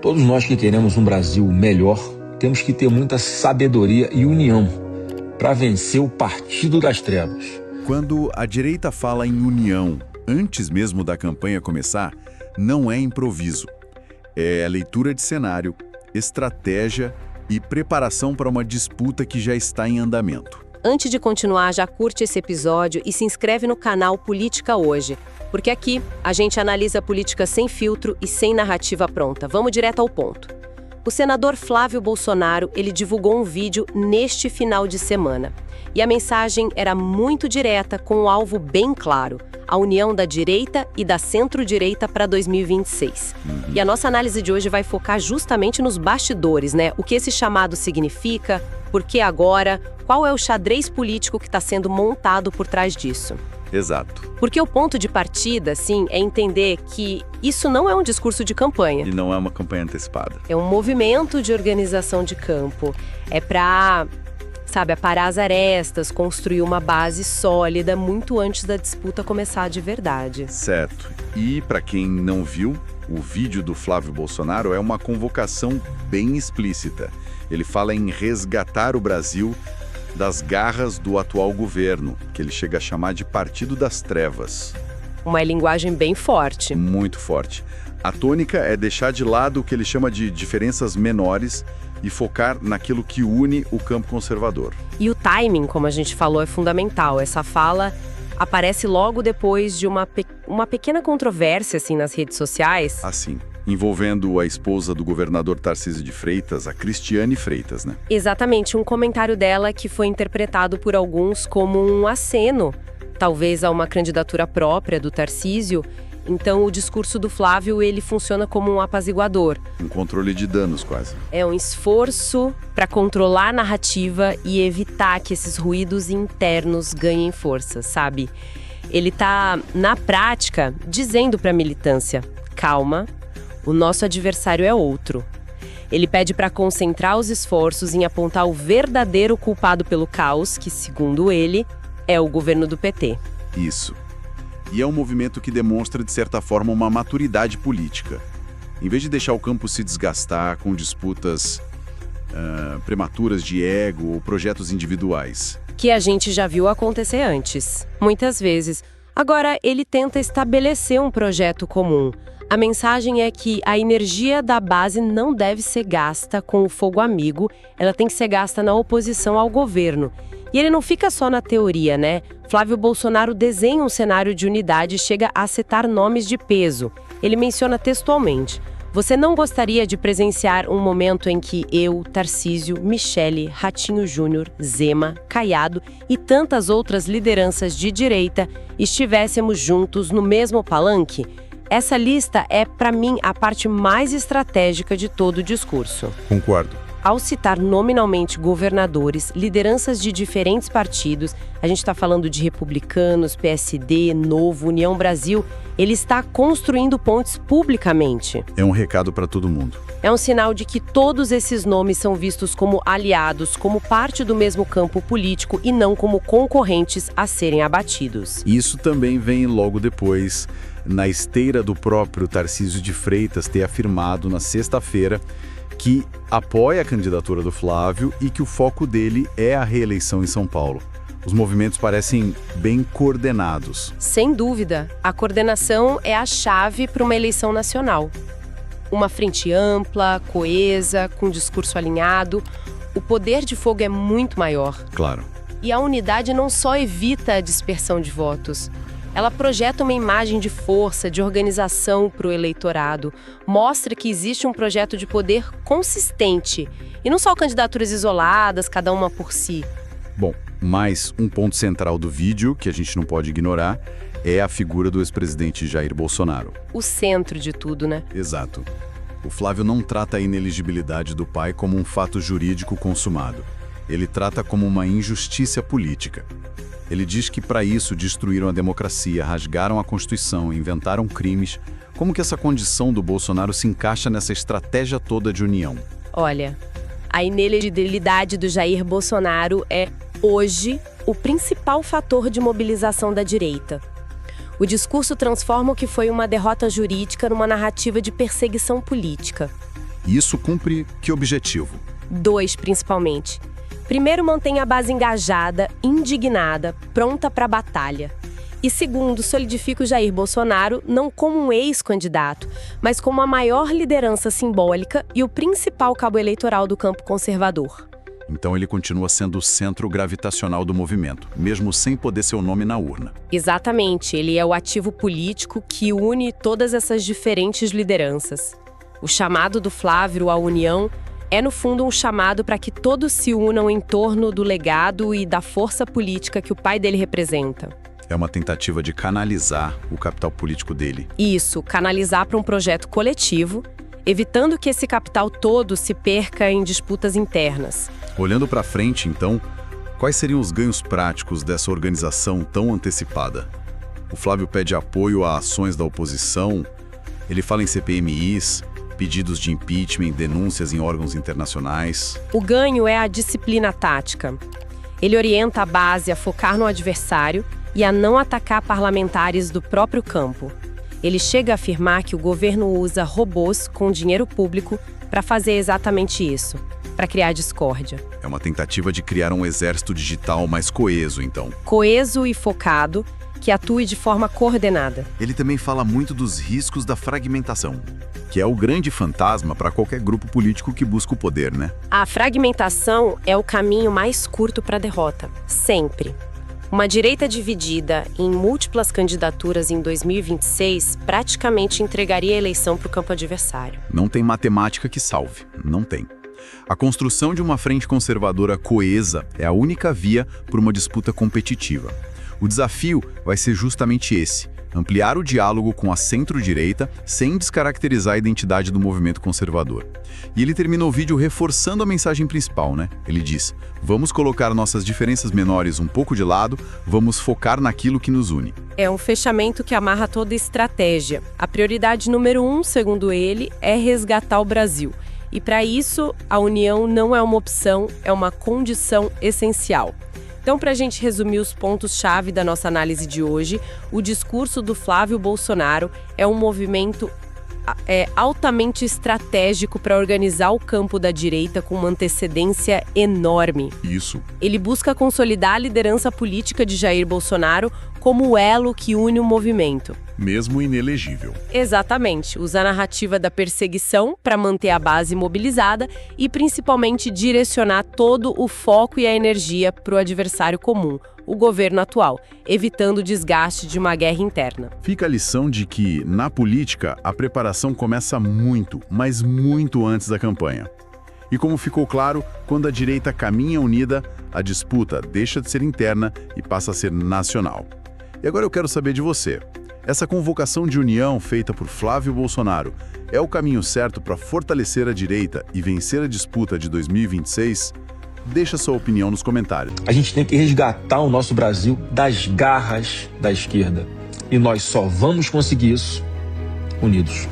Todos nós que queremos um Brasil melhor, temos que ter muita sabedoria e união para vencer o Partido das Trevas. Quando a direita fala em união, antes mesmo da campanha começar, não é improviso. É leitura de cenário, estratégia e preparação para uma disputa que já está em andamento. Antes de continuar, já curte esse episódio e se inscreve no canal Política Hoje, porque aqui a gente analisa a política sem filtro e sem narrativa pronta. Vamos direto ao ponto. O senador Flávio Bolsonaro, ele divulgou um vídeo neste final de semana. E a mensagem era muito direta, com um alvo bem claro: a união da direita e da centro-direita para 2026. E a nossa análise de hoje vai focar justamente nos bastidores, né? O que esse chamado significa, por que agora, qual é o xadrez político que está sendo montado por trás disso. Exato. Porque o ponto de partida, sim, é entender que isso não é um discurso de campanha. E não é uma campanha antecipada. É um movimento de organização de campo. É para, aparar as arestas, construir uma base sólida muito antes da disputa começar de verdade. Certo. E para quem não viu, o vídeo do Flávio Bolsonaro é uma convocação bem explícita. Ele fala em resgatar o Brasil das garras do atual governo, que ele chega a chamar de Partido das Trevas. Uma linguagem bem forte. Muito forte. A tônica é deixar de lado o que ele chama de diferenças menores e focar naquilo que une o campo conservador. E o timing, como a gente falou, é fundamental. Essa fala aparece logo depois de uma pequena controvérsia assim, nas redes sociais. Assim, envolvendo a esposa do governador Tarcísio de Freitas, a Cristiane Freitas, né? Exatamente, um comentário dela que foi interpretado por alguns como um aceno, talvez a uma candidatura própria do Tarcísio. Então, o discurso do Flávio, ele funciona como um apaziguador. Um controle de danos, quase. É um esforço para controlar a narrativa e evitar que esses ruídos internos ganhem força, sabe? Ele tá, na prática, dizendo para a militância: calma, o nosso adversário é outro. Ele pede para concentrar os esforços em apontar o verdadeiro culpado pelo caos, que, segundo ele, é o governo do PT. Isso. E é um movimento que demonstra, de certa forma, uma maturidade política. Em vez de deixar o campo se desgastar com disputas prematuras de ego ou projetos individuais. Que a gente já viu acontecer antes, muitas vezes. Agora, ele tenta estabelecer um projeto comum. A mensagem é que a energia da base não deve ser gasta com o fogo amigo, ela tem que ser gasta na oposição ao governo. E ele não fica só na teoria, né? Flávio Bolsonaro desenha um cenário de unidade e chega a citar nomes de peso. Ele menciona textualmente: você não gostaria de presenciar um momento em que eu, Tarcísio, Michele, Ratinho Júnior, Zema, Caiado e tantas outras lideranças de direita estivéssemos juntos no mesmo palanque? Essa lista é, para mim, a parte mais estratégica de todo o discurso. Concordo. Ao citar nominalmente governadores, lideranças de diferentes partidos, a gente está falando de republicanos, PSD, Novo, União Brasil, ele está construindo pontes publicamente. É um recado para todo mundo. É um sinal de que todos esses nomes são vistos como aliados, como parte do mesmo campo político e não como concorrentes a serem abatidos. Isso também vem logo depois, na esteira do próprio Tarcísio de Freitas ter afirmado na sexta-feira que apoia a candidatura do Flávio e que o foco dele é a reeleição em São Paulo. Os movimentos parecem bem coordenados. Sem dúvida, a coordenação é a chave para uma eleição nacional. Uma frente ampla, coesa, com discurso alinhado, o poder de fogo é muito maior. Claro. E a unidade não só evita a dispersão de votos, ela projeta uma imagem de força, de organização para o eleitorado, mostra que existe um projeto de poder consistente, e não só candidaturas isoladas, cada uma por si. Bom, mais um ponto central do vídeo, que a gente não pode ignorar, é a figura do ex-presidente Jair Bolsonaro. O centro de tudo, né? Exato. O Flávio não trata a inelegibilidade do pai como um fato jurídico consumado. Ele trata como uma injustiça política. Ele diz que para isso destruíram a democracia, rasgaram a Constituição, inventaram crimes. Como que essa condição do Bolsonaro se encaixa nessa estratégia toda de união? Olha, a inelegibilidade do Jair Bolsonaro é, hoje, o principal fator de mobilização da direita. O discurso transforma o que foi uma derrota jurídica numa narrativa de perseguição política. E isso cumpre que objetivo? 2, principalmente. Primeiro, mantém a base engajada, indignada, pronta para a batalha. E segundo, solidifica o Jair Bolsonaro não como um ex-candidato, mas como a maior liderança simbólica e o principal cabo eleitoral do campo conservador. Então ele continua sendo o centro gravitacional do movimento, mesmo sem poder ser o nome na urna. Exatamente, ele é o ativo político que une todas essas diferentes lideranças. O chamado do Flávio à união é, no fundo, um chamado para que todos se unam em torno do legado e da força política que o pai dele representa. É uma tentativa de canalizar o capital político dele. Isso, canalizar para um projeto coletivo, evitando que esse capital todo se perca em disputas internas. Olhando para frente, então, quais seriam os ganhos práticos dessa organização tão antecipada? O Flávio pede apoio a ações da oposição, ele fala em CPMIs, pedidos de impeachment, denúncias em órgãos internacionais. O ganho é a disciplina tática. Ele orienta a base a focar no adversário e a não atacar parlamentares do próprio campo. Ele chega a afirmar que o governo usa robôs com dinheiro público para fazer exatamente isso, para criar discórdia. É uma tentativa de criar um exército digital mais coeso, então. Coeso e focado, que atue de forma coordenada. Ele também fala muito dos riscos da fragmentação, que é o grande fantasma para qualquer grupo político que busca o poder, né? A fragmentação é o caminho mais curto para a derrota, sempre. Uma direita dividida em múltiplas candidaturas em 2026 praticamente entregaria a eleição para o campo adversário. Não tem matemática que salve, não tem. A construção de uma frente conservadora coesa é a única via para uma disputa competitiva. O desafio vai ser justamente esse: ampliar o diálogo com a centro-direita sem descaracterizar a identidade do movimento conservador. E ele termina o vídeo reforçando a mensagem principal, né? Ele diz: vamos colocar nossas diferenças menores um pouco de lado, vamos focar naquilo que nos une. É um fechamento que amarra toda a estratégia. A prioridade número 1, segundo ele, é resgatar o Brasil. E para isso, a união não é uma opção, é uma condição essencial. Então, para a gente resumir os pontos-chave da nossa análise de hoje, o discurso do Flávio Bolsonaro é um movimento altamente estratégico para organizar o campo da direita com uma antecedência enorme. Isso. Ele busca consolidar a liderança política de Jair Bolsonaro como o elo que une o movimento. Mesmo inelegível. Exatamente. Usa a narrativa da perseguição para manter a base mobilizada e, principalmente, direcionar todo o foco e a energia para o adversário comum, o governo atual, evitando o desgaste de uma guerra interna. Fica a lição de que, na política, a preparação começa muito, mas muito antes da campanha. E como ficou claro, quando a direita caminha unida, a disputa deixa de ser interna e passa a ser nacional. E agora eu quero saber de você. Essa convocação de união feita por Flávio Bolsonaro é o caminho certo para fortalecer a direita e vencer a disputa de 2026? Deixa sua opinião nos comentários. A gente tem que resgatar o nosso Brasil das garras da esquerda. E nós só vamos conseguir isso unidos.